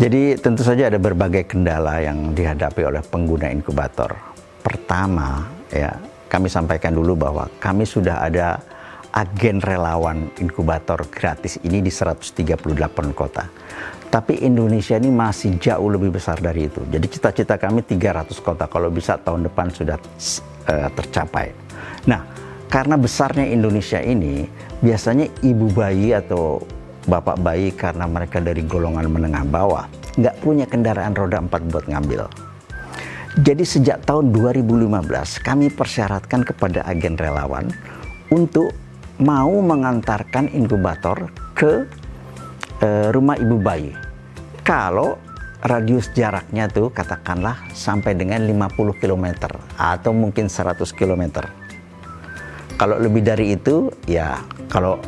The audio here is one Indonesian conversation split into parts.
Jadi tentu saja ada berbagai kendala yang dihadapi oleh pengguna inkubator. Pertama, ya, kami sampaikan dulu bahwa kami sudah ada agen relawan inkubator gratis ini di 138 kota. Tapi Indonesia ini masih jauh lebih besar dari itu. Jadi cita-cita kami 300 kota, kalau bisa tahun depan sudah tercapai. Nah, karena besarnya Indonesia ini, biasanya ibu bayi atau bapak bayi karena mereka dari golongan menengah bawah nggak punya kendaraan roda 4 buat ngambil. Jadi sejak tahun 2015 kami persyaratkan kepada agen relawan untuk mau mengantarkan inkubator ke rumah ibu bayi. Kalau radius jaraknya tuh katakanlah sampai dengan 50 km atau mungkin 100 km. Kalau lebih dari itu ya kalau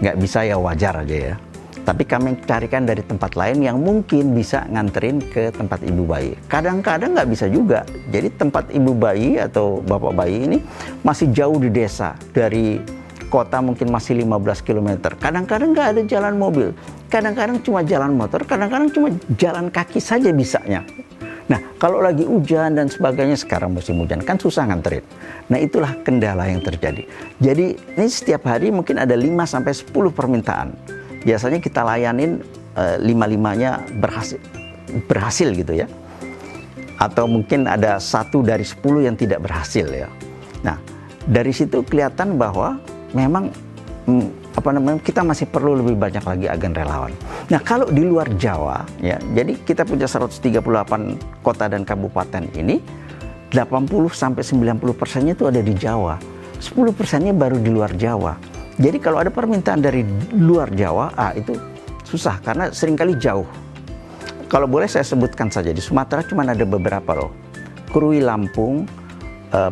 nggak bisa ya wajar aja ya. Tapi kami carikan dari tempat lain yang mungkin bisa nganterin ke tempat ibu bayi. Kadang-kadang nggak bisa juga. Jadi tempat ibu bayi atau bapak bayi ini masih jauh di desa. Dari kota mungkin masih 15 km. Kadang-kadang nggak ada jalan mobil. Kadang-kadang cuma jalan motor. Kadang-kadang cuma jalan kaki saja bisanya. Nah, kalau lagi hujan dan sebagainya, sekarang musim hujan kan susah nganterin. Nah, itulah kendala yang terjadi. Jadi, ini setiap hari mungkin ada 5-10 permintaan. Biasanya kita layanin 5-5-nya berhasil gitu ya. Atau mungkin ada 1 dari 10 yang tidak berhasil ya. Nah, dari situ kelihatan bahwa memang kita masih perlu lebih banyak lagi agen relawan. Nah, kalau di luar Jawa ya, jadi kita punya 138 kota dan kabupaten ini, 80-90%-nya itu ada di Jawa. 10%-nya baru di luar Jawa. Jadi kalau ada permintaan dari luar Jawa, itu susah karena seringkali jauh. Kalau boleh saya sebutkan saja, di Sumatera cuma ada beberapa loh. Krui Lampung,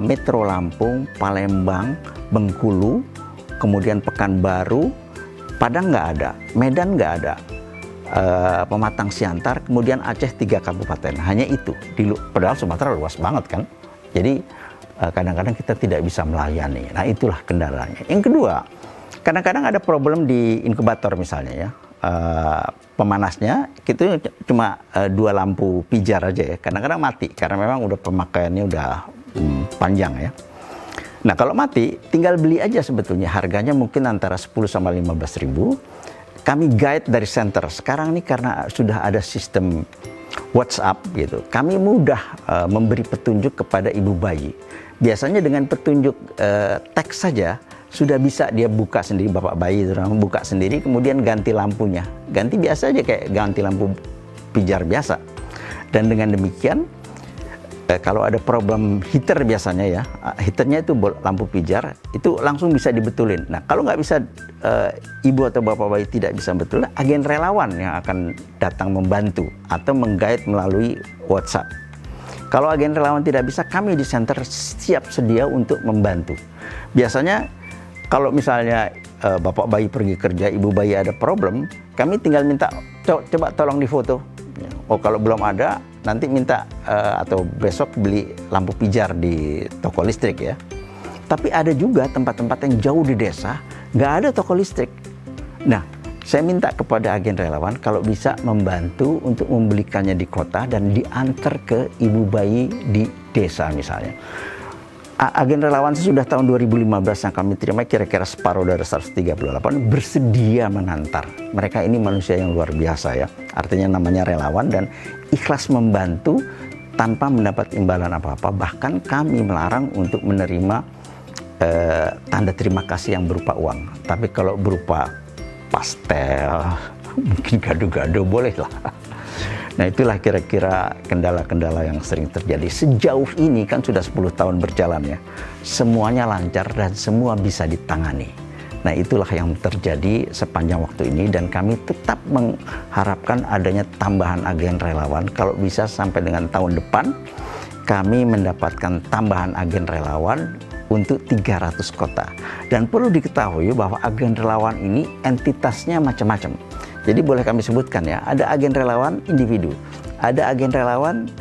Metro Lampung, Palembang, Bengkulu, kemudian Pekanbaru, Padang nggak ada, Medan nggak ada, Pematang Siantar, kemudian Aceh 3 kabupaten. Hanya itu. Padahal Sumatera luas banget kan. Jadi kadang-kadang kita tidak bisa melayani. Nah, itulah kendalanya. Yang kedua, kadang-kadang ada problem di inkubator misalnya ya. Pemanasnya itu cuma 2 lampu pijar aja ya. Kadang-kadang mati karena memang udah pemakaiannya udah panjang ya. Nah, kalau mati tinggal beli aja sebetulnya. Harganya mungkin antara 10 sama 15 ribu. Kami guide dari center. Sekarang ini karena sudah ada sistem WhatsApp gitu, kami mudah memberi petunjuk kepada ibu bayi. Biasanya dengan petunjuk teks saja sudah bisa dia buka sendiri, bapak bayi buka sendiri, kemudian ganti lampunya. Ganti biasa aja kayak ganti lampu pijar biasa. Dan dengan demikian, kalau ada problem heater biasanya ya, heaternya itu lampu pijar, itu langsung bisa dibetulin. Nah, kalau nggak bisa, ibu atau bapak bayi tidak bisa betul, agen relawan yang akan datang membantu atau mengguide melalui WhatsApp. Kalau agen relawan tidak bisa, kami di center siap sedia untuk membantu. Biasanya kalau misalnya bapak bayi pergi kerja, ibu bayi ada problem, kami tinggal minta, coba tolong difoto. Oh, kalau belum ada, nanti minta atau besok beli lampu pijar di toko listrik ya. Tapi ada juga tempat-tempat yang jauh di desa, nggak ada toko listrik. Nah, saya minta kepada agen relawan kalau bisa membantu untuk membelikannya di kota dan diantar ke ibu bayi di desa misalnya. Agen relawan sudah tahun 2015 yang kami terima, kira-kira separuh dari 138 bersedia mengantar. Mereka ini manusia yang luar biasa ya. Artinya namanya relawan dan ikhlas membantu tanpa mendapat imbalan apa-apa. Bahkan kami melarang untuk menerima tanda terima kasih yang berupa uang. Tapi kalau berupa pastel, mungkin gado-gado boleh lah. Nah, itulah kira-kira kendala-kendala yang sering terjadi. Sejauh ini kan sudah 10 tahun berjalan ya. Semuanya lancar dan semua bisa ditangani. Nah, itulah yang terjadi sepanjang waktu ini dan kami tetap mengharapkan adanya tambahan agen relawan. Kalau bisa sampai dengan tahun depan kami mendapatkan tambahan agen relawan untuk 300 kota. Dan perlu diketahui bahwa agen relawan ini entitasnya macam-macam. Jadi boleh kami sebutkan ya, ada agen relawan individu, ada agen relawan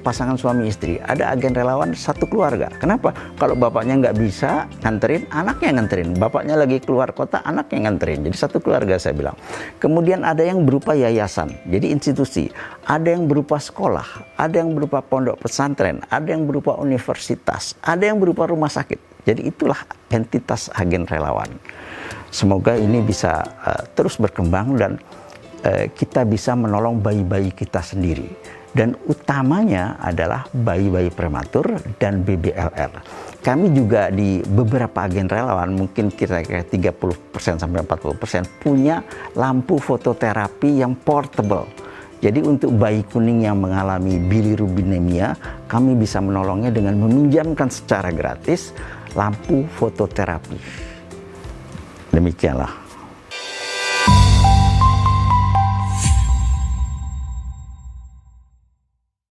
pasangan suami istri, ada agen relawan satu keluarga. Kenapa? Kalau bapaknya nggak bisa nganterin, anaknya nganterin. Bapaknya lagi keluar kota, anaknya nganterin. Jadi satu keluarga saya bilang. Kemudian ada yang berupa yayasan, jadi institusi. Ada yang berupa sekolah, ada yang berupa pondok pesantren, ada yang berupa universitas, ada yang berupa rumah sakit. Jadi itulah entitas agen relawan. Semoga ini bisa terus berkembang dan kita bisa menolong bayi-bayi kita sendiri. Dan utamanya adalah bayi-bayi prematur dan BBLR. Kami juga di beberapa agen relawan, mungkin kira-kira 30% sampai 40% punya lampu fototerapi yang portable. Jadi untuk bayi kuning yang mengalami bilirubinemia, kami bisa menolongnya dengan meminjamkan secara gratis lampu fototerapi. Demikianlah.